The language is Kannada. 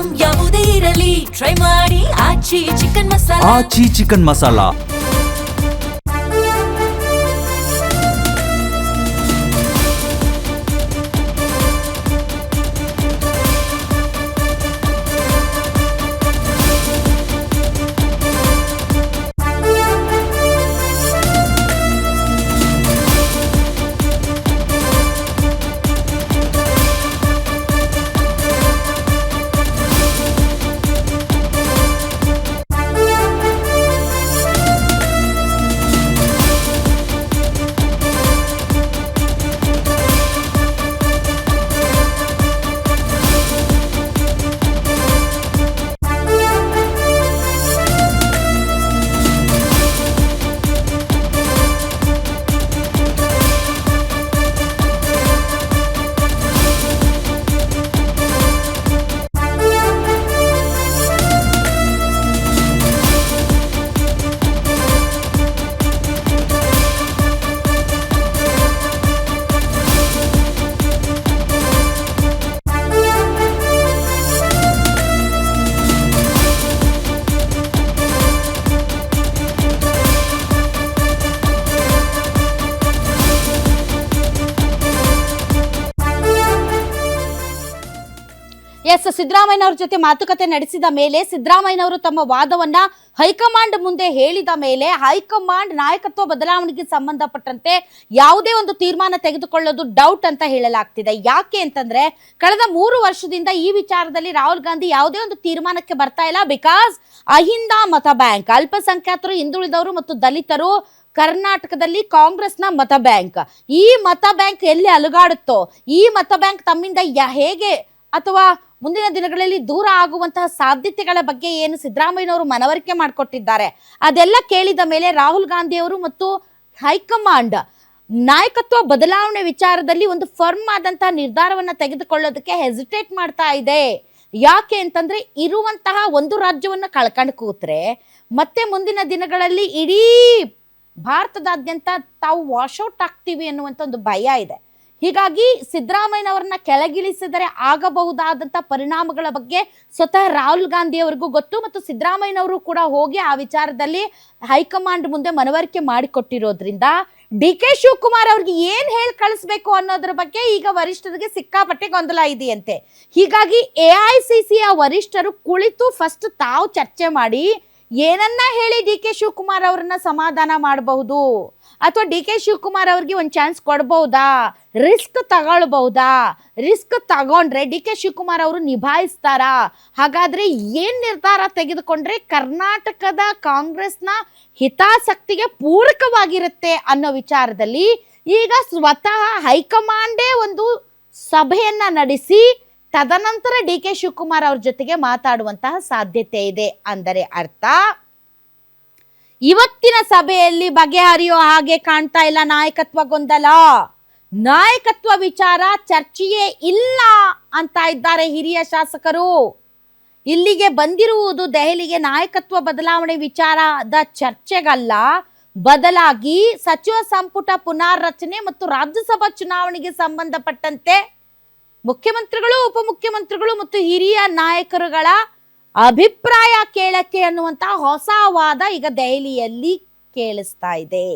ಐಟಂ ಯಾವುದೇ ಇರಲಿ ಟ್ರೈ ಮಾಡಿ ಆಚಿ ಚಿಕನ್ ಮಸಾಲಾ. ಆಚಿ ಚಿಕನ್ ಮಸಾಲಾ. ಸಿದ್ದರಾಮಯ್ಯನವರ ಜೊತೆ ಮಾತುಕತೆ ನಡೆಸಿದ ಮೇಲೆ ಸಿದ್ದರಾಮಯ್ಯನವರು ತಮ್ಮ ವಾದವನ್ನ ಹೈಕಮಾಂಡ್ ಮುಂದೆ ಹೇಳಿದ ಮೇಲೆ ಹೈಕಮಾಂಡ್ ನಾಯಕತ್ವ ಬದಲಾವಣೆಗೆ ಸಂಬಂಧಪಟ್ಟಂತೆ ಯಾವುದೇ ಒಂದು ತೀರ್ಮಾನ ತೆಗೆದುಕೊಳ್ಳೋದು ಡೌಟ್ ಅಂತ ಹೇಳಲಾಗ್ತಿದೆ. ಯಾಕೆ ಅಂತಂದ್ರೆ ಕಳೆದ 3 ವರ್ಷದಿಂದ ಈ ವಿಚಾರದಲ್ಲಿ ರಾಹುಲ್ ಗಾಂಧಿ ಯಾವುದೇ ಒಂದು ತೀರ್ಮಾನಕ್ಕೆ ಬರ್ತಾ ಇಲ್ಲ. ಬಿಕಾಸ್ ಅಹಿಂದ ಮತ ಬ್ಯಾಂಕ್, ಅಲ್ಪಸಂಖ್ಯಾತರು, ಹಿಂದುಳಿದವರು ಮತ್ತು ದಲಿತರು ಕರ್ನಾಟಕದಲ್ಲಿ ಕಾಂಗ್ರೆಸ್ನ ಮತ ಬ್ಯಾಂಕ್. ಈ ಮತ ಬ್ಯಾಂಕ್ ಎಲ್ಲಿ ಅಲುಗಾಡುತ್ತೋ, ಈ ಮತ ಬ್ಯಾಂಕ್ ತಮ್ಮಿಂದ ಹೇಗೆ ಅಥವಾ ಮುಂದಿನ ದಿನಗಳಲ್ಲಿ ದೂರ ಆಗುವಂತಹ ಸಾಧ್ಯತೆಗಳ ಬಗ್ಗೆ ಏನು ಸಿದ್ದರಾಮಯ್ಯನವರು ಮನವರಿಕೆ ಮಾಡಿಕೊಟ್ಟಿದ್ದಾರೆ, ಅದೆಲ್ಲ ಕೇಳಿದ ಮೇಲೆ ರಾಹುಲ್ ಗಾಂಧಿ ಅವರು ಮತ್ತು ಹೈಕಮಾಂಡ್ ನಾಯಕತ್ವ ಬದಲಾವಣೆ ವಿಚಾರದಲ್ಲಿ ಒಂದು ಫರ್ಮ್ ಆದಂತಹ ನಿರ್ಧಾರವನ್ನ ತೆಗೆದುಕೊಳ್ಳೋದಕ್ಕೆ ಹೆಸಿಟೇಟ್ ಮಾಡ್ತಾ ಇದೆ. ಯಾಕೆ ಅಂತಂದ್ರೆ ಇರುವಂತಹ ಒಂದು ರಾಜ್ಯವನ್ನ ಕಳ್ಕೊಂಡು ಕೂತ್ರೆ ಮತ್ತೆ ಮುಂದಿನ ದಿನಗಳಲ್ಲಿ ಇಡೀ ಭಾರತದಾದ್ಯಂತ ತಾವು ವಾಶೌಟ್ ಆಗ್ತೀವಿ ಅನ್ನುವಂಥ ಒಂದು ಭಯ ಇದೆ. ಹೀಗಾಗಿ ಸಿದ್ದರಾಮಯ್ಯನವರನ್ನ ಕೆಳಗಿಳಿಸಿದರೆ ಆಗಬಹುದಾದಂಥ ಪರಿಣಾಮಗಳ ಬಗ್ಗೆ ಸ್ವತಃ ರಾಹುಲ್ ಗಾಂಧಿ ಅವರಿಗೂ ಗೊತ್ತು ಮತ್ತು ಸಿದ್ದರಾಮಯ್ಯನವರು ಕೂಡ ಹೋಗಿ ಆ ವಿಚಾರದಲ್ಲಿ ಹೈಕಮಾಂಡ್ ಮುಂದೆ ಮನವರಿಕೆ ಮಾಡಿಕೊಟ್ಟಿರೋದ್ರಿಂದ ಡಿ ಕೆ ಶಿವಕುಮಾರ್ ಅವ್ರಿಗೆ ಏನ್ ಹೇಳಿ ಕಳಿಸ್ಬೇಕು ಅನ್ನೋದ್ರ ಬಗ್ಗೆ ಈಗ ವರಿಷ್ಠರಿಗೆ ಸಿಕ್ಕಾಪಟ್ಟೆ ಗೊಂದಲ ಇದೆಯಂತೆ. ಹೀಗಾಗಿ AICC ವರಿಷ್ಠರು ಕುಳಿತು ಫಸ್ಟ್ ತಾವು ಚರ್ಚೆ ಮಾಡಿ ಏನನ್ನ ಹೇಳಿ ಡಿ ಕೆ ಶಿವಕುಮಾರ್ ಅವ್ರನ್ನ ಸಮಾಧಾನ ಮಾಡಬಹುದು ಅಥವಾ ಡಿ ಕೆ ಶಿವಕುಮಾರ್ ಅವ್ರಿಗೆ ಒಂದು ಚಾನ್ಸ್ ಕೊಡ್ಬಹುದಾ, ರಿಸ್ಕ್ ತಗೊಳ್ಬಹುದಾ, ರಿಸ್ಕ್ ತಗೊಂಡ್ರೆ ಡಿ ಕೆ ಶಿವಕುಮಾರ್ ಅವರು ನಿಭಾಯಿಸ್ತಾರಾ, ಹಾಗಾದ್ರೆ ಏನ್ ನಿರ್ಧಾರ ತೆಗೆದುಕೊಂಡ್ರೆ ಕರ್ನಾಟಕದ ಕಾಂಗ್ರೆಸ್ನ ಹಿತಾಸಕ್ತಿಗೆ ಪೂರಕವಾಗಿರುತ್ತೆ ಅನ್ನೋ ವಿಚಾರದಲ್ಲಿ ಈಗ ಸ್ವತಃ ಹೈಕಮಾಂಡೇ ಒಂದು ಸಭೆಯನ್ನ ನಡೆಸಿ ತದನಂತರ ಡಿ ಕೆ ಶಿವಕುಮಾರ್ ಅವ್ರ ಜೊತೆಗೆ ಮಾತಾಡುವಂತಹ ಸಾಧ್ಯತೆ ಇದೆ. ಅಂದರೆ ಅರ್ಥ ಇವತ್ತಿನ ಸಭೆಯಲ್ಲಿ ಬಗೆಹರಿಯೋ ಹಾಗೆ ಕಾಣ್ತಾ ಇಲ್ಲ ನಾಯಕತ್ವ ಗೊಂದಲ, ನಾಯಕತ್ವ ವಿಚಾರ ಚರ್ಚೆಯೇ ಇಲ್ಲ ಅಂತ ಇದ್ದಾರೆ ಹಿರಿಯ ಶಾಸಕರು. ಇಲ್ಲಿಗೆ ಬಂದಿರುವುದು ದೆಹಲಿಗೆ ನಾಯಕತ್ವ ಬದಲಾವಣೆ ವಿಚಾರದ ಚರ್ಚೆಗಲ್ಲ, ಬದಲಾಗಿ ಸಚಿವ ಸಂಪುಟ ಪುನಾರಚನೆ ಮತ್ತು ರಾಜ್ಯಸಭಾ ಚುನಾವಣೆಗೆ ಸಂಬಂಧಪಟ್ಟಂತೆ ಮುಖ್ಯಮಂತ್ರಿಗಳು, ಉಪಮುಖ್ಯಮಂತ್ರಿಗಳು ಮತ್ತು ಹಿರಿಯ ನಾಯಕರುಗಳ ಅಭಿಪ್ರಾಯ ಕೇಳಕ್ಕೆ ಅನ್ನುವಂತ ಹೊಸ ವಾದ ಈಗ ದೆಹಲಿಯಲ್ಲಿ ಕೇಳಿಸ್ತಾ ಇದೆ.